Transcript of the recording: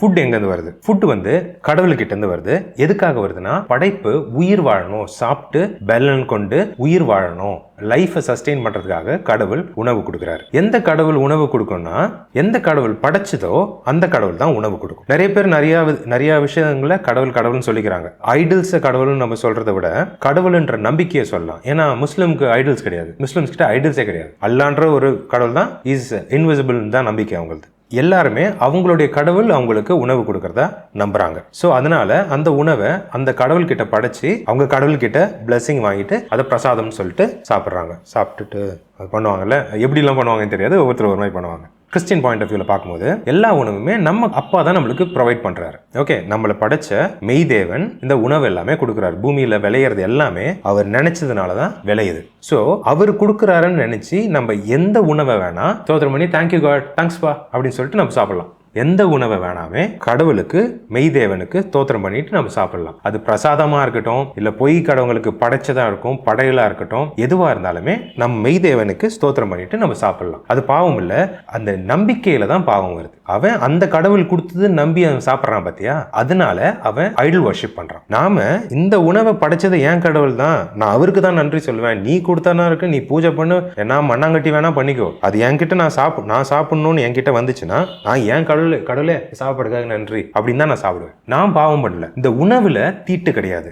Food எங்கேருந்து வருது? Food வந்து கடவுள்கிட்ட இருந்து வருது. எதுக்காக வருதுன்னா, படைப்பு உயிர் வாழணும், சாப்பிட்டு பலன் கொண்டு உயிர் வாழணும், லைஃபை சஸ்டெயின் பண்றதுக்காக கடவுள் உணவு கொடுக்குறாரு. எந்த கடவுள் உணவு கொடுக்கும்னா, எந்த கடவுள் படைச்சதோ அந்த கடவுள் தான் உணவு கொடுக்கும். நிறைய பேர் நிறைய விஷயங்களை கடவுள் கடவுள்னு சொல்லிக்கிறாங்க. ஐடல்ஸ் கடவுள்னு நம்ம சொல்றதை விட கடவுள்ன்ற நம்பிக்கையை சொல்லலாம். ஏன்னா முஸ்லிம்க்கு ஐடல்ஸ் கிடையாது, முஸ்லிம்ஸ் கிட்ட ஐடல்ஸே கிடையாது. அல்லான்ற ஒரு கடவுள் தான், இஸ் இன்விசிபிள் தான் நம்பிக்கை அவங்களுக்கு. எல்லாருமே அவங்களுடைய கடவுள் அவங்களுக்கு உணவு கொடுக்கறதா நம்புறாங்க. ஸோ அதனால அந்த உணவை அந்த கடவுள் கிட்ட படைச்சு அவங்க கடவுள் கிட்ட பிளெஸிங் வாங்கிட்டு அதை பிரசாதம்னு சொல்லிட்டு சாப்பிட்றாங்க. சாப்பிட்டுட்டு அது பண்ணுவாங்கல்ல, எப்படிலாம் பண்ணுவாங்கன்னு தெரியாது, ஒவ்வொருத்தர் ஒரு மாதிரி பண்ணுவாங்க. கிறிஸ்டியன் பாயிண்ட் ஆஃப் வியூல பார்க்கும்போது எல்லா உணவுமே நம்ம அப்பா தான் நம்மளுக்கு ப்ரொவைட் பண்றாரு. ஓகே, நம்மளை படைச்ச மெய்தேவன் இந்த உணவு எல்லாமே கொடுக்குறாரு. பூமியில விளையிறது எல்லாமே அவர் நினைச்சதுனால தான் விளையுது. ஸோ அவர் கொடுக்குறாருன்னு நினைச்சு நம்ம எந்த உணவை வேணா ஸ்தோத்திரம் பண்ணி தேங்க்யூ காட், தேங்க்ஸ் பா அப்படின்னு சொல்லிட்டு நம்ம சாப்பிடலாம். எந்த உணவை வேணாமே கடவுளுக்கு மெய்தேவனுக்கு ஸ்தோத்திரம் பண்ணிட்டு நம்ம சாப்பிடலாம். அது பிரசாதமா இருக்கட்டும், இல்ல பொய் கடவுளுக்கு படைச்சதா இருக்கும், படையலா இருக்கட்டும், எதுவா இருந்தாலுமே நம்ம மெய்தேவனுக்கு ஸ்தோத்திரம் பண்ணிட்டு நம்ம சாப்பிடலாம். அது பாவம் இல்ல, அந்த நம்பிக்கையில தான் பாவம் வருது. அவன் அந்த கடவுள் கொடுத்தது நம்பி அவன் சாப்பிட்றான் பாத்தியா, அதனால அவன் ஐடல் வர்ஷிப் பண்றான். நாம இந்த உணவை படைச்சது ஏன் கடவுள் தான், நான் அவருக்கு தான் நன்றி சொல்லுவேன். நீ கொடுத்தானா இருக்கு, நீ பூஜை பண்ணு, என்ன மண்ணாங்கட்டி வேணா பண்ணிக்கோ, அது என்கிட்ட நான் சாப்பிடணும்னு என்கிட்ட வந்துச்சுன்னா நான் ஏன் கடவுளே சாப்பிடுறதுக்காக நன்றி அப்படின்னு தான் நான் சாப்பிடுவேன். நான் பாவம் பண்ணல. இந்த உணவுல தீட்டு கிடையாது.